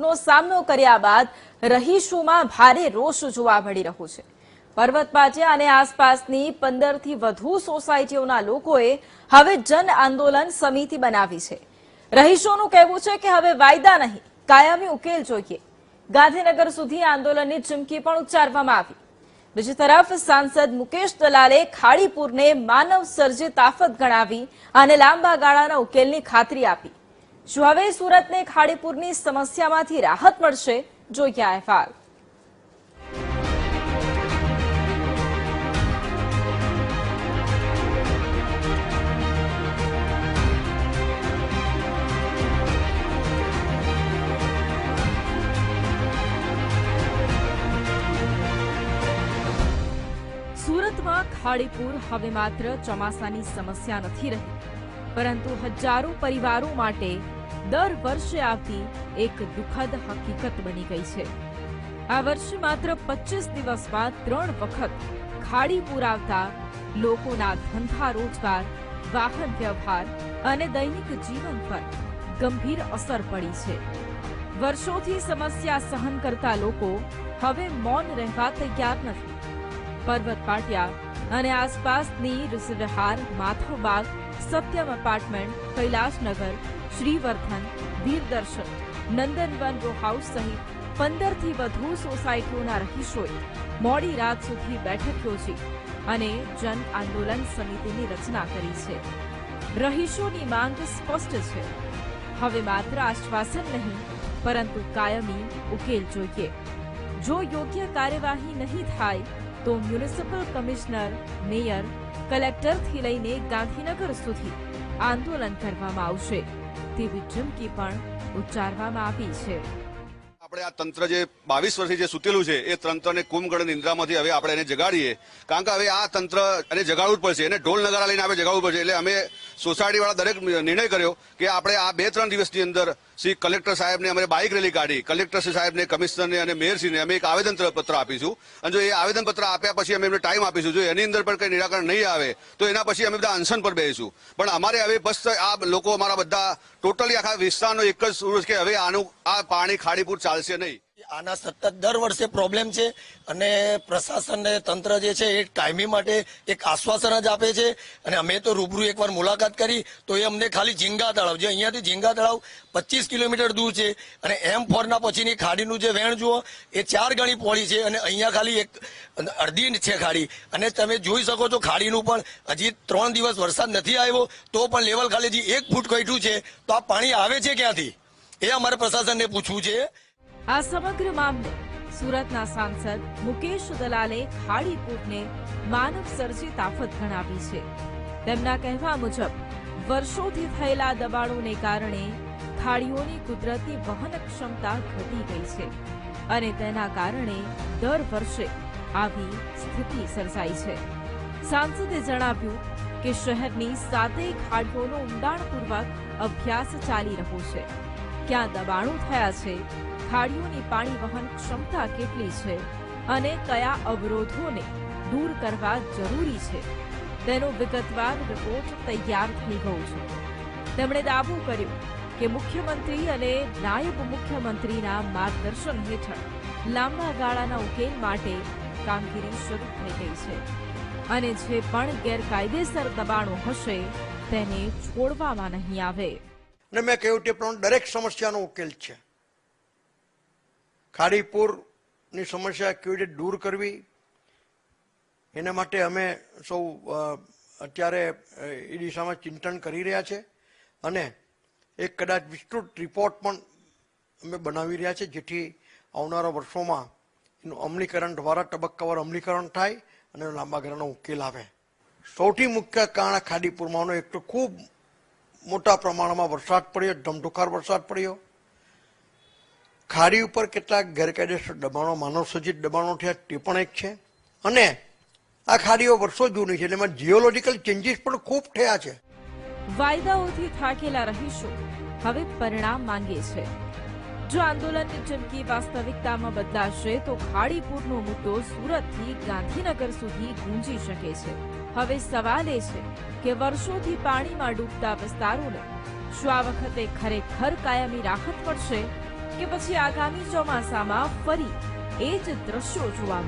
વિરોધનો સામનો કર્યા બાદ રહીશોમાં ભારે રોષ જોવા મળી રહ્યો છે। પર્વત પાટિયા અને આસપાસની 15 થી વધુ સોસાયટીઓના લોકોએ હવે જન આંદોલન સમિતિ બનાવી છે। રહીશોનું કહેવું છે કે હવે વાયદા નહીં, કાયમી ઉકેલ જોઈએ। ગાંધીનગર સુધી આંદોલનની ચીમકી પણ ઉચ્ચારવામાં આવી। બીજી તરફ સાંસદ મુકેશ દલાલે ખાડીપુરને માનવ સર્જિત આફત ગણાવી અને લાંબા ગાળાના ઉકેલની ખાતરી આપી। શું હવે સુરતને ખાડીપુરની સમસ્યામાંથી રાહત મળશે? જોઈએ આ અહેવાલ। સુરતમાં ખાડીપુર હવે માત્ર ચોમાસાની સમસ્યા નથી રહી, પરંતુ હજારો પરિવારો માટે દર વર્ષે આવતી એક દુઃખદ હકીકત બની ગઈ છે। આ વર્ષે માત્ર 25 દિવસમાં 3 વખત ખાડીપુર આવતા લોકોના ધંધા રોજગાર, વાહન વ્યવહાર અને દૈનિક જીવન પર ગંભીર અસર પડી છે। વર્ષોથી સમસ્યા સહન કરતા લોકો હવે મૌન રહેવા તૈયાર નથી। પર્વત પાટિયા અને આસપાસની રિસવિહાર, માધવબાગ, સત્યમ એપાર્ટમેન્ટ, કૈલાશનગર, શ્રીવર્ધન, વીરદર્શન, નંદનવન રો હાઉસ સહિત 15 થી વધુ સોસાયટીઓના રહીશોએ મોડી રાત સુધી બેઠક યોજી અને જન આંદોલન સમિતિની રચના કરી છે। રહીશોની માંગ સ્પષ્ટ છે, હવે માત્ર આશ્વાસન નહીં, પરંતુ કાયમી ઉકેલ જોઈએ। જો યોગ્ય કાર્યવાહી નહીં થાય તો મ્યુનિસિપલ કમિશનર, મેયર, કલેક્ટરથી લઈને ગાંધીનગર સુધી આંદોલન કરવામાં આવશે તેવી ચીમકી પણ ઉચ્ચારવામાં આવી છે। આપણે આ તંત્ર જે 22 વર્ષથી જે સૂતેલું છે એ તંત્રને કુંભકર્ણ નિંદ્રામાંથી હવે આપણે એને જગાડીએ, કારણ કે હવે આ તંત્ર એને જગાડવું જ પડશે, એને ઢોલ નગારા લઈને આપણે જગાડવું પડશે। એટલે અમે સોસાયટીવાળા દરેક નિર્ણય કર્યો કે આપણે આ 2-3 દિવસની અંદર શ્રી કલેક્ટર સાહેબને અમે બાઇક રેલી કાઢી, કલેક્ટર સાહેબને, કમિશનરને અને મેયરશ્રીને અમે એક આવેદનપત્ર આપીશું અને જો એ આવેદનપત્ર આપ્યા પછી અમે એમને ટાઈમ આપીશું। જો એની અંદર પણ કંઈ નિરાકરણ નહીં આવે તો એના પછી અમે બધા અનશન પર બેસીશું। પણ અમારે હવે બસ આ લોકો અમારા બધા ટોટલી આખા વિસ્તારનો એક જ સૂર છે કે હવે આનું આ પાણી ખાડીપુર ચાલશે નહીં। આના સતત દર વર્ષે પ્રોબ્લેમ છે અને પ્રશાસન તંત્ર જે છે એ કાયમી માટે એક આશ્વાસન જ આપે છે। અને અમે તો રૂબરૂ એકવાર મુલાકાત કરી તો એ અમને ખાલી ઝીંગા તળાવ, જે અહીંયાથી ઝીંગા તળાવ 25 કિલોમીટર દૂર છે અને M4ના પછીની ખાડીનું જે વહેણ જુઓ એ 4 ગણી પહોળી છે અને અહીંયા ખાલી એક અડધી છે ખાડી। અને તમે જોઈ શકો છો ખાડીનું પણ હજી 3 દિવસ વરસાદ નથી આવ્યો તો પણ લેવલ ખાલી હજી 1 ફૂટ ઘટ્યું છે, તો આ પાણી આવે છે ક્યાંથી એ અમારે પ્રશાસનને પૂછવું છે। આ સમગ્ર મામલે સુરતના સાંસદ મુકેશ દલાલે ખાડીપુરને માનવ સર્જિત આફત ગણાવી છે। તેમના કહેવા મુજબ વર્ષોથી થયેલા દબાણોને કારણે ખાડીઓની કુદરતી વહન ક્ષમતા ઘટી ગઈ છે અને તેના કારણે દર વર્ષે આવી સ્થિતિ સર્જાઈ છે। સાંસદે જણાવ્યું કે શહેરની 7 ખાડીઓનો ઊંડાણપૂર્વક અભ્યાસ ચાલી રહ્યો છે। ક્યાં દબાણો થયા છે, ખાડીઓની પાણી વહન ક્ષમતા કેટલી છે અને કયા અવરોધોને દૂર કરવા જરૂરી છે તેનો વિગતવાર રિપોર્ટ તૈયાર થઈ ગયો છે। તેમણે દાવો કર્યો કે મુખ્યમંત્રી અને નાયબ મુખ્યમંત્રીના માર્ગદર્શન હેઠળ લાંબા ગાળાના ઉકેલ માટે કામગીરી શરૂ થઈ ગઈ છે અને જે પણ ગેરકાયદેસર દબાણો હશે તેને છોડવામાં નહીં આવે। અને મેં કહ્યું તે પ્રમાણે દરેક સમસ્યાનો ઉકેલ છે। ખાડીપુરની સમસ્યા કેવી રીતે દૂર કરવી એના માટે અમે સૌ અત્યારે એ દિશામાં ચિંતન કરી રહ્યા છે અને એક કદાચ વિસ્તૃત રિપોર્ટ પણ અમે બનાવી રહ્યા છે, જેથી આવનારા વર્ષોમાં એનું અમલીકરણ દ્વારા તબક્કાવાર અમલીકરણ થાય અને લાંબા ગાળાનો ઉકેલ આવે। સૌથી મુખ્ય કારણ ખાડીપુરમાંનો એક તો ખૂબ મોટા પ્રમાણમાં વરસાદ પડ્યો, ધમધોકાર વરસાદ પડ્યો। ખાડી ઉપર કેટલાક ગેરકાયદેસર દબાણો, માનવ સર્જિત દબાણો થયા તે પણ એક છે અને આ ખાડીઓ વર્ષો જૂની છે એટલે એમાં જીઓલોજીકલ ચેન્જીસ પણ ખૂબ થયા છે। વાયદાઓથી થાકેલા રહીશો હવે પરિણામ માંગે છે। જો આંદોલનની ચીમકી વાસ્તવિકતામાં બદલાશે તો ખાડીપુરનો મુદ્દો સુરતથી ગાંધીનગર સુધી ગુંજી શકે છે। હવે સવાલ એ છે કે વર્ષોથી પાણીમાં ડૂબતા વિસ્તારોને શું આ વખતે ખરેખર કાયમી રાહત મળશે કે પછી આગામી ચોમાસામાં ફરી એ જ દ્રશ્યો જોવા